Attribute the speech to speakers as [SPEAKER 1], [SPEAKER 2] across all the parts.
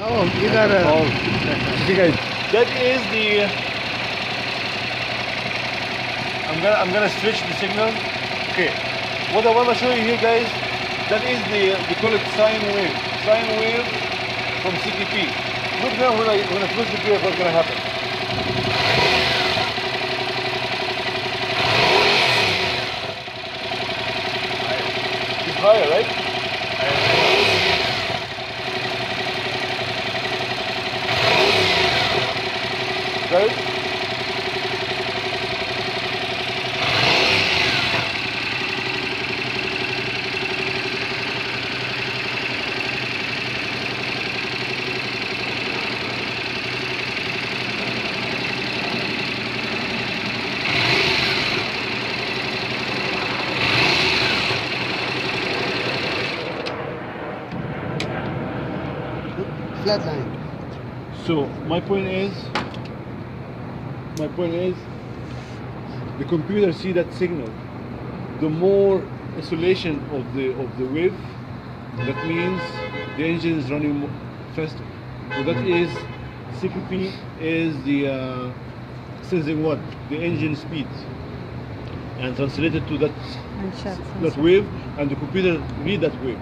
[SPEAKER 1] Oh, you got a...
[SPEAKER 2] Okay guys, that is the... I'm gonna switch the signal. Okay, what I want to show you here guys, that is the, we call it sine wave. Sine wave from CTP. Look now when I push the brake, what's gonna happen. It's higher, right? Right?
[SPEAKER 1] Flat line.
[SPEAKER 2] So my point is, the computer see that signal. The more isolation of the wave, that means the engine is running faster. So that is CPP is the sensing what the engine speed, and translated to that wave, and the computer read that wave.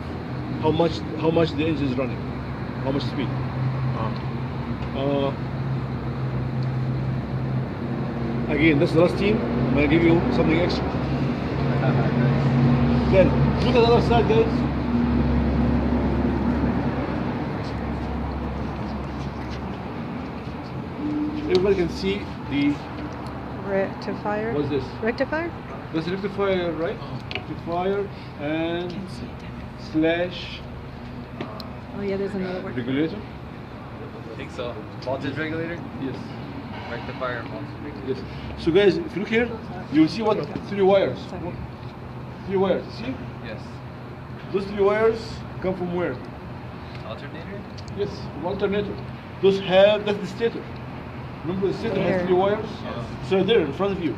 [SPEAKER 2] How much the engine is running, how much speed. Again, that's the last team. I'm gonna give you something extra. Then look at the other side, guys. Everybody can see the
[SPEAKER 3] rectifier.
[SPEAKER 2] what's this?
[SPEAKER 3] Rectifier?
[SPEAKER 2] That's a rectifier, right? Rectifier and slash
[SPEAKER 3] Oh yeah, there's another word.
[SPEAKER 2] regulator.
[SPEAKER 4] I think so. Voltage regulator?
[SPEAKER 2] Yes.
[SPEAKER 4] Rectifier and voltage regulator.
[SPEAKER 2] Yes. So guys, if you look here, you'll see what three wires. Three wires. See?
[SPEAKER 4] Yes.
[SPEAKER 2] Those three wires come from where?
[SPEAKER 4] Alternator?
[SPEAKER 2] Yes, from alternator. Those have, that's the stator. Remember the stator has three wires?
[SPEAKER 4] Yes.
[SPEAKER 2] So there in front of you.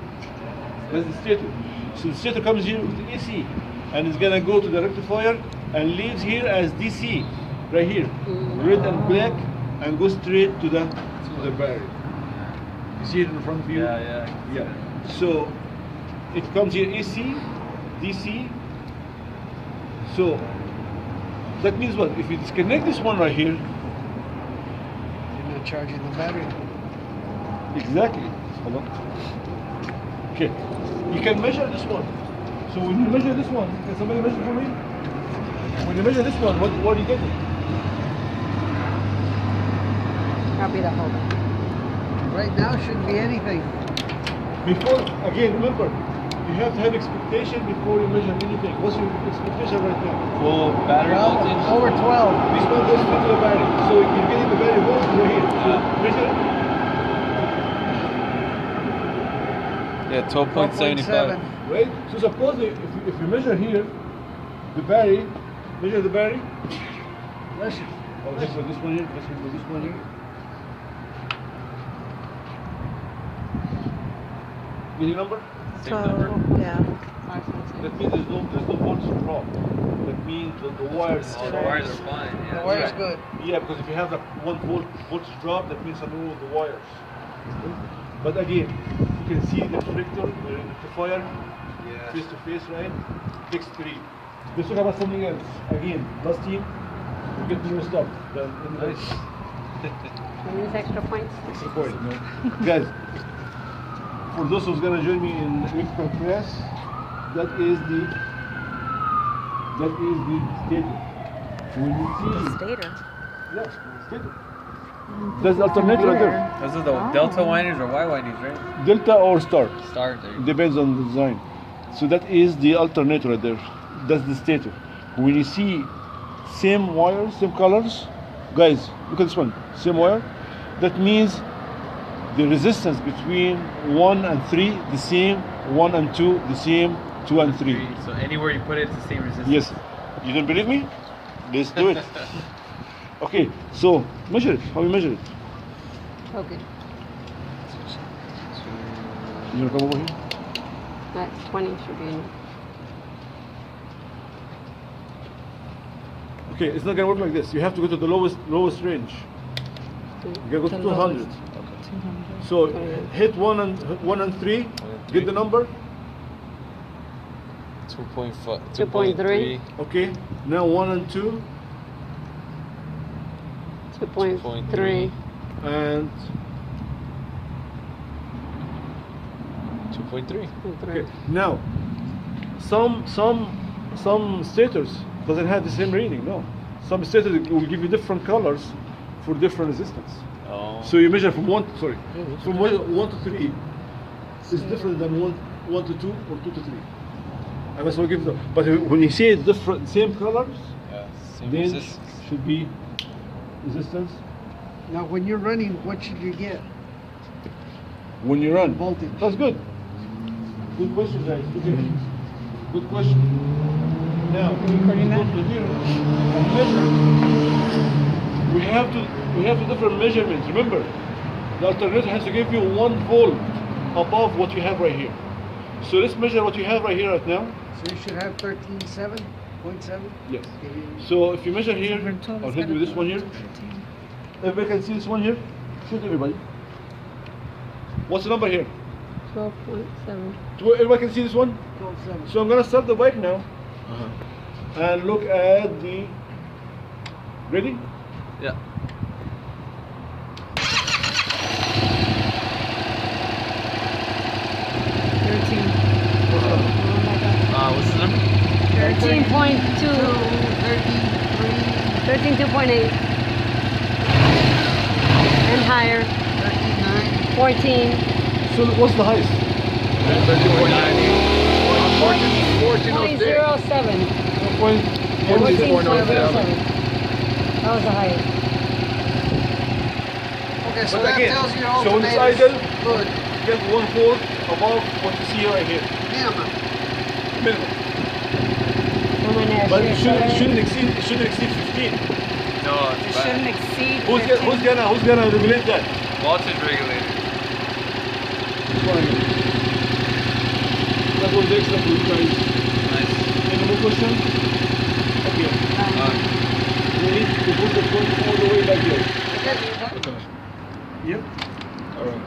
[SPEAKER 2] That's the stator. So the stator comes here with the AC and it's gonna go to the rectifier and leaves here as DC, right here, red and black, and go straight to the battery. You see it in front of you? Yeah. So it comes here AC, DC. So that means what? If you disconnect this one right here,
[SPEAKER 1] You're not charging the battery.
[SPEAKER 2] exactly. Hold on. Okay. You can measure this one. So when you measure this one, can somebody measure for me? When you measure this one, what do you get?
[SPEAKER 3] Copy the whole.
[SPEAKER 1] Right now shouldn't be anything.
[SPEAKER 2] Before, again, remember, you have to have expectation before you measure anything. What's your expectation right now?
[SPEAKER 4] Full battery voltage?
[SPEAKER 1] Over 12.
[SPEAKER 2] This one goes straight to the battery. So you're getting the battery voltage right here. So measure it.
[SPEAKER 4] Yeah, 12.75.
[SPEAKER 2] Right? So suppose if you measure here, the battery, measure the battery.
[SPEAKER 1] Listen.
[SPEAKER 2] Oh, this one here, this one here. Get your number?
[SPEAKER 4] Same number?
[SPEAKER 3] Yeah.
[SPEAKER 2] That means there's no voltage drop. That means the wires.
[SPEAKER 4] All the wires are fine. Yeah.
[SPEAKER 1] The wire's good.
[SPEAKER 2] Yeah, because if you have like 1 volt voltage drop, that means something with the wires. But again, you can see the reflector, the rectifier,
[SPEAKER 4] Yeah.
[SPEAKER 2] face to face, right? Takes 3. Let's talk about something else. Again, last team, we get more stuff.
[SPEAKER 4] Nice.
[SPEAKER 3] Use extra points.
[SPEAKER 2] Extra point, guys. For those who's gonna join me in electrical press, that is the stator. When you see,
[SPEAKER 3] Stator.
[SPEAKER 2] yeah, stator. That's the alternator right there.
[SPEAKER 4] Those are the delta winders or Y windings, right?
[SPEAKER 2] Delta or star.
[SPEAKER 4] Star there.
[SPEAKER 2] Depends on the design. So that is the alternator right there. That's the stator. When you see same wires, same colors, guys, look at this one, same wire. That means the resistance between 1 and 3 the same, 1 and 2 the same, 2 and 3.
[SPEAKER 4] So anywhere you put it, it's the same resistance.
[SPEAKER 2] Yes. You don't believe me? Let's do it. Okay, so measure it. How you measure it?
[SPEAKER 3] Okay.
[SPEAKER 2] You wanna come over here?
[SPEAKER 3] That's 20 should be enough.
[SPEAKER 2] Okay, it's not gonna work like this. You have to go to the lowest range. You go to 200. So hit 1 and 3. Get the number.
[SPEAKER 4] 2.5.
[SPEAKER 3] 2.3.
[SPEAKER 2] Okay. Now 1 and 2
[SPEAKER 3] 2.3.
[SPEAKER 2] and
[SPEAKER 4] 2.3.
[SPEAKER 2] okay. Now some stators doesn't have the same reading. No. Some stators will give you different colors for different resistance.
[SPEAKER 4] Oh.
[SPEAKER 2] So you measure from 1 to 3 is different than 1 to 2 or 2 to 3. And that's what gives them. But when you see different same colors,
[SPEAKER 4] Yeah, same
[SPEAKER 2] then
[SPEAKER 4] resistance.
[SPEAKER 2] should be resistance.
[SPEAKER 1] Now, when you're running, what should you get?
[SPEAKER 2] When you run,
[SPEAKER 1] Voltage.
[SPEAKER 2] that's good. Good question, guys. Okay. Good question. Now, go to here and measure. We have the different measurements. Remember, the alternator has to give you 1 volt above what you have right here. So let's measure what you have right here right now.
[SPEAKER 1] So you should have 13.7.
[SPEAKER 2] Yes. So if you measure here, I'll hit with this one here. Everybody can see this one here? Shoot everybody. What's the number here?
[SPEAKER 3] 12.7.
[SPEAKER 2] Everybody can see this one?
[SPEAKER 1] 12.7.
[SPEAKER 2] So I'm gonna start the bike now and look at the. Ready?
[SPEAKER 4] Yeah. What's the number?
[SPEAKER 3] 13.2.
[SPEAKER 1] 13.3.
[SPEAKER 3] 13.2.8. And higher.
[SPEAKER 1] 13.9.
[SPEAKER 3] 14.
[SPEAKER 2] So what's the highest?
[SPEAKER 3] 14.07.
[SPEAKER 2] 14.07.
[SPEAKER 3] That was the highest.
[SPEAKER 1] Okay, so
[SPEAKER 2] But
[SPEAKER 1] that
[SPEAKER 2] again,
[SPEAKER 1] tells you your
[SPEAKER 2] so when it's
[SPEAKER 1] alternator's
[SPEAKER 2] idle,
[SPEAKER 1] good.
[SPEAKER 2] get 1 volt above what you see right here.
[SPEAKER 1] Minimum.
[SPEAKER 2] Minimum.
[SPEAKER 3] Someone there.
[SPEAKER 2] But it shouldn't exceed 15.
[SPEAKER 4] No,
[SPEAKER 5] It
[SPEAKER 4] it's
[SPEAKER 5] shouldn't
[SPEAKER 4] bad.
[SPEAKER 5] exceed
[SPEAKER 2] Who's
[SPEAKER 5] 15.
[SPEAKER 2] gonna regulate that?
[SPEAKER 4] Voltage regulator.
[SPEAKER 2] That was excellent for you guys.
[SPEAKER 4] Nice.
[SPEAKER 2] Any more questions? Okay.
[SPEAKER 4] Uh,
[SPEAKER 2] We need to put the phone all the way back here.
[SPEAKER 1] Okay.